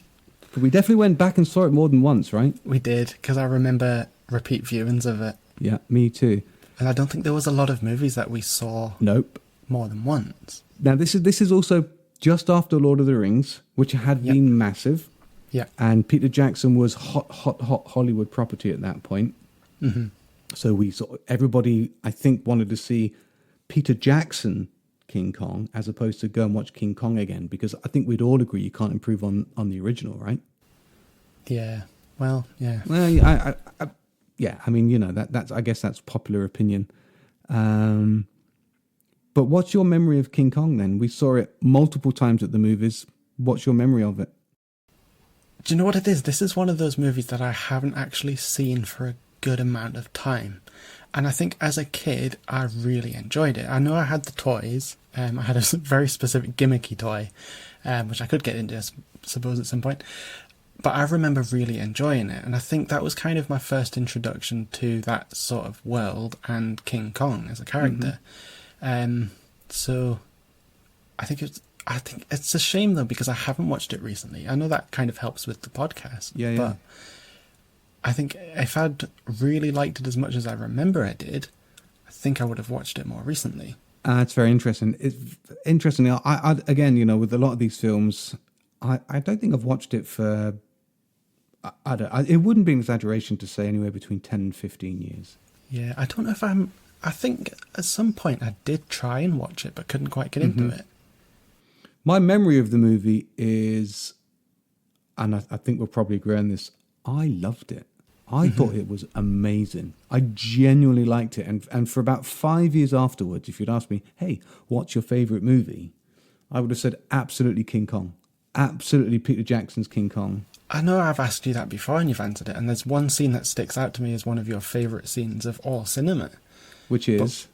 But we definitely went back and saw it more than once, right? We did, because I remember repeat viewings of it. Yeah, me too. And I don't think there was a lot of movies that we saw Nope. more than once. Now, this is also just after Lord of the Rings, which had Yep. been massive. Yeah. And Peter Jackson was hot Hollywood property at that point. Mm-hmm. So everybody, I think, wanted to see Peter Jackson King Kong as opposed to go and watch King Kong again, because I think we'd all agree you can't improve on the original, right? Yeah. Well, yeah. Well, yeah, I mean, you know, that's I guess that's popular opinion. But what's your memory of King Kong then? We saw it multiple times at the movies. What's your memory of it? Do you know what it is? This is one of those movies that I haven't actually seen for a good amount of time. And I think as a kid, I really enjoyed it. I know I had the toys. I had a very specific gimmicky toy, which I could get into, I suppose, at some point. But I remember really enjoying it. And I think that was kind of my first introduction to that sort of world and King Kong as a character. So I think it's a shame, though, because I haven't watched it recently. I know that kind of helps with the podcast. Yeah. But I think if I'd really liked it as much as I remember I did, I think I would have watched it more recently. It's very interesting. Interestingly, I again, you know, with a lot of these films, I don't think I've watched it for... it wouldn't be an exaggeration to say anywhere between 10 and 15 years. Yeah, I don't know if I think at some point I did try and watch it, but couldn't quite get into it. My memory of the movie is, and I think we'll probably agree on this, I loved it. I thought it was amazing. I genuinely liked it. And for about 5 years afterwards, if you'd asked me, hey, what's your favourite movie? I would have said absolutely King Kong. Absolutely Peter Jackson's King Kong. I know I've asked you that before and you've answered it, and there's one scene that sticks out to me as one of your favourite scenes of all cinema. Which is?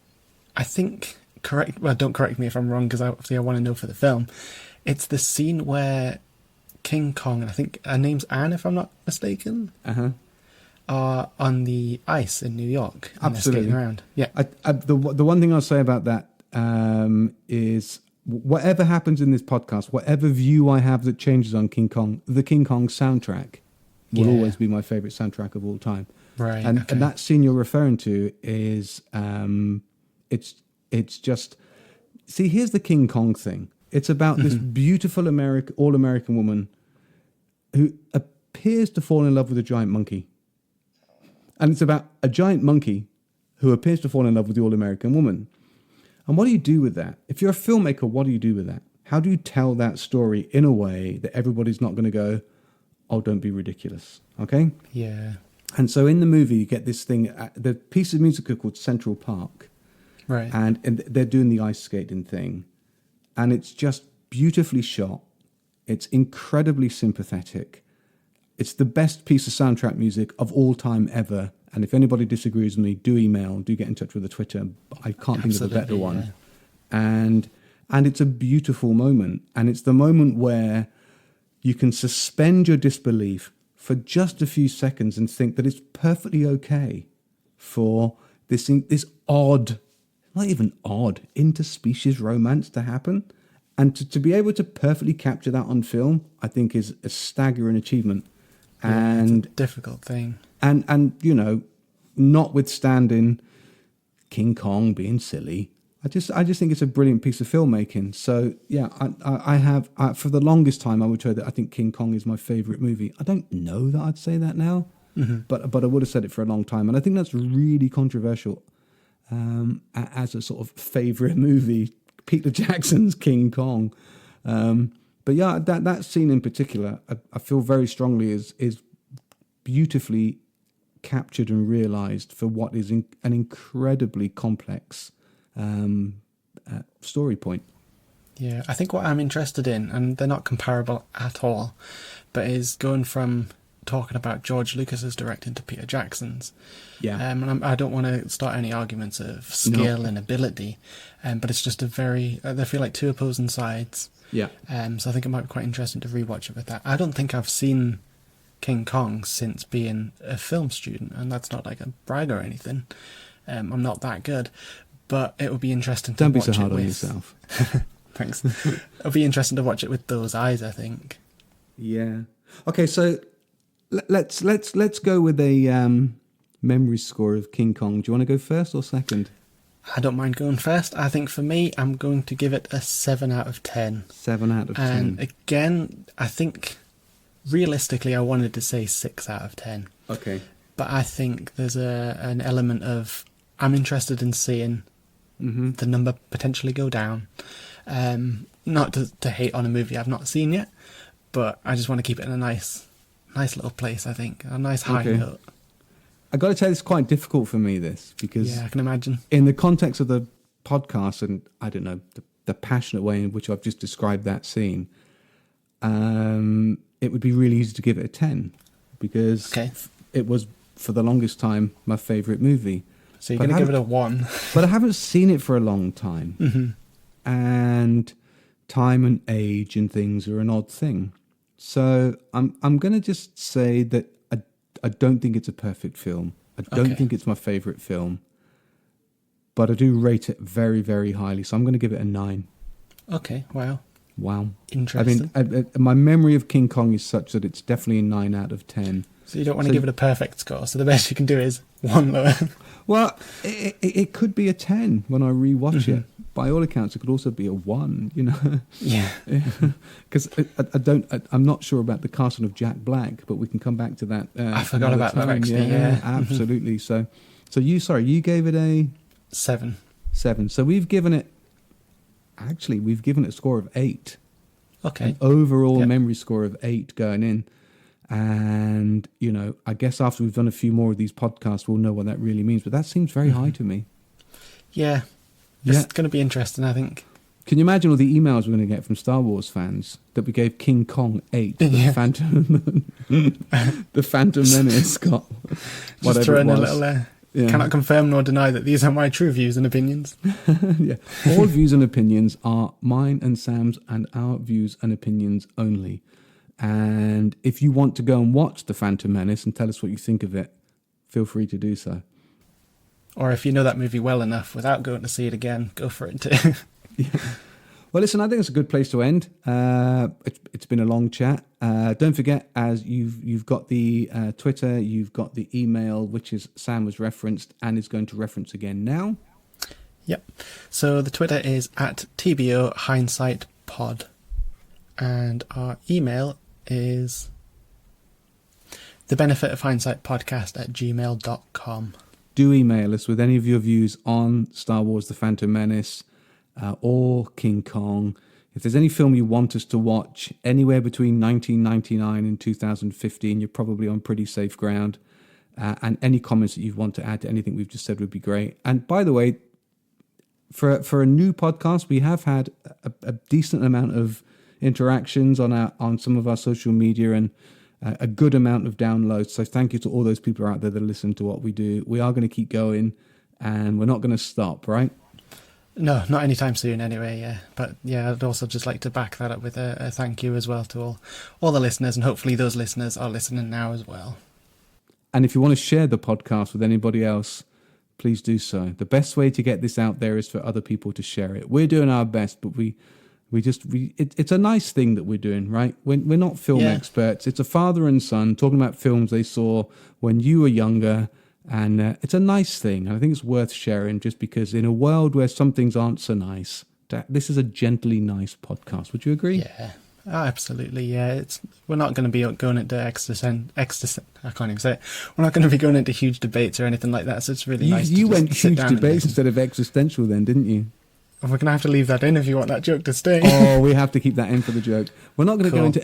I think, don't correct me if I'm wrong, because obviously I want to know for the film. It's the scene where King Kong, and I think her name's Anne, if I'm not mistaken, are on the ice in New York. And Absolutely. they're skating around. Yeah. The one thing I'll say about that is whatever happens in this podcast, whatever view I have that changes on King Kong, the King Kong soundtrack will always be my favourite soundtrack of all time. Right. And that scene you're referring to is it's just see, here's the King Kong thing. It's about this beautiful all-American woman who appears to fall in love with a giant monkey. And it's about a giant monkey who appears to fall in love with the all-American woman. And what do you do with that? If you're a filmmaker, what do you do with that? How do you tell that story in a way that everybody's not going to go, oh, don't be ridiculous, okay? Yeah. And so in the movie, you get this thing, the piece of music is called Central Park. Right. And they're doing the ice skating thing. And it's just beautifully shot. It's incredibly sympathetic. It's the best piece of soundtrack music of all time ever. And if anybody disagrees with me, do get in touch with the Twitter. I can't think of a better one. And it's a beautiful moment. And it's the moment where you can suspend your disbelief for just a few seconds and think that it's perfectly okay for this odd, not even odd, interspecies romance to happen. And to be able to perfectly capture that on film, I think is a staggering achievement. And it's a difficult thing. And you know, notwithstanding King Kong being silly, I just think it's a brilliant piece of filmmaking. So yeah, I have for the longest time I would say that I think King Kong is my favorite movie. I don't know that I'd say that now, but I would have said it for a long time, and I think that's really controversial as a sort of favorite movie. Peter Jackson's King Kong, but yeah, that scene in particular, I feel very strongly is beautifully captured and realized for what is an incredibly complex story point. Yeah, I think what I'm interested in, and they're not comparable at all, but is going from talking about George Lucas's directing to Peter Jackson's. Yeah. And I don't want to start any arguments of skill and ability, but it's just they feel like two opposing sides. Yeah. So I think it might be quite interesting to rewatch it with that. I don't think I've seen King Kong since being a film student, and that's not like a brag or anything. I'm not that good, but it would be interesting to Don't be watch so hard it on with. yourself. Thanks. It'll be interesting to watch it with those eyes, I think. Yeah. Okay, so let's go with a memory score of King Kong. Do you want to go first or second? I don't mind going first. I think for me, I'm going to give it a 7 out of 10. 7 out of 10. And again, I think realistically, I wanted to say 6 out of 10. Okay. But I think there's an element of I'm interested in seeing the number potentially go down. Not to hate on a movie I've not seen yet, but I just want to keep it in a nice little place, I think. A nice high note. I got to tell you, it's quite difficult for me, this, because Yeah, I can imagine. in the context of the podcast and, I don't know, the passionate way in which I've just described that scene, it would be really easy to give it a 10 because it was, for the longest time, my favourite movie. So you're going to give it a 1. But I haven't seen it for a long time. And time and age and things are an odd thing. So I'm going to just say that I don't think it's a perfect film. I don't think it's my favourite film. But I do rate it very, very highly. So I'm going to give it a 9. Okay, wow. Wow. Interesting. I mean, my memory of King Kong is such that it's definitely a 9 out of 10. So you don't want to give it a perfect score, so the best you can do is 1 lower. Well, it could be a 10 when I rewatch it. By all accounts, it could also be a 1, you know. Yeah. Because I'm not sure about the casting of Jack Black, but we can come back to that. I forgot about that, actually, yeah. Absolutely. So you gave it a 7. 7. So we've given it a score of 8. Okay. An overall memory score of 8 going in. And, you know, I guess after we've done a few more of these podcasts, we'll know what that really means. But that seems very high to me. Yeah. It's going to be interesting, I think. Can you imagine all the emails we're going to get from Star Wars fans that we gave King Kong 8, the Phantom Menace got whatever just throw in it was. a little, cannot confirm nor deny that these are my true views and opinions. Yeah. All views and opinions are mine and Sam's and our views and opinions only. And if you want to go and watch The Phantom Menace and tell us what you think of it, feel free to do so. Or if you know that movie well enough without going to see it again, go for it too. Yeah. Well, listen, I think it's a good place to end. It's been a long chat. Don't forget, as you've got the Twitter, you've got the email, which is Sam was referenced and is going to reference again now. Yep. So the Twitter is at TBO Hindsight Pod. And our email is the Benefit of Hindsight podcast at gmail.com. Do email us with any of your views on Star Wars The Phantom Menace or King Kong. If there's any film you want us to watch anywhere between 1999 and 2015, you're probably on pretty safe ground. And any comments that you want to add to anything we've just said would be great. And by the way, for a new podcast, we have had a decent amount of interactions on some of our social media and a good amount of downloads. So thank you to all those people out there that listen to what we do. We are going to keep going, and we're not going to stop, right? No, not anytime soon anyway, yeah. But yeah, I'd also just like to back that up with a thank you as well to all the listeners, and hopefully those listeners are listening now as well. And if you want to share the podcast with anybody else, please do so. The best way to get this out there is for other people to share it. We're doing our best, but it's a nice thing that we're doing, right? We're not film experts. It's a father and son talking about films they saw when you were younger. And it's a nice thing. I think it's worth sharing just because in a world where some things aren't so nice, this is a gently nice podcast. Would you agree? Yeah, absolutely. Yeah, we're not going to be going into I can't even say it. We're not going to be going into huge debates or anything like that. So it's really nice. You went huge debates instead of existential, then, didn't you? We're going to have to leave that in if you want that joke to stay. Oh, we have to keep that in for the joke. We're not going to go into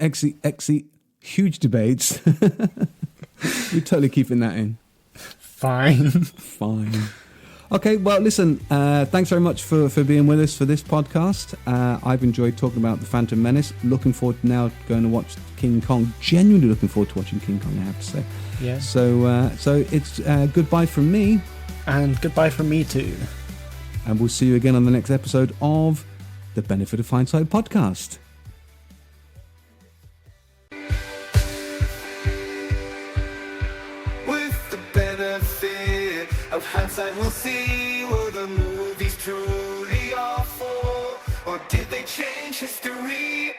huge debates. We're totally keeping that in. Fine. Okay, well, listen, thanks very much for being with us for this podcast. I've enjoyed talking about The Phantom Menace. Looking forward to now going to watch King Kong. Genuinely looking forward to watching King Kong, I have to say. Yeah. So it's goodbye from me. And goodbye from me too. And we'll see you again on the next episode of the Benefit of Hindsight podcast. Of hindsight, we'll see what the movies truly are for, or did they change history?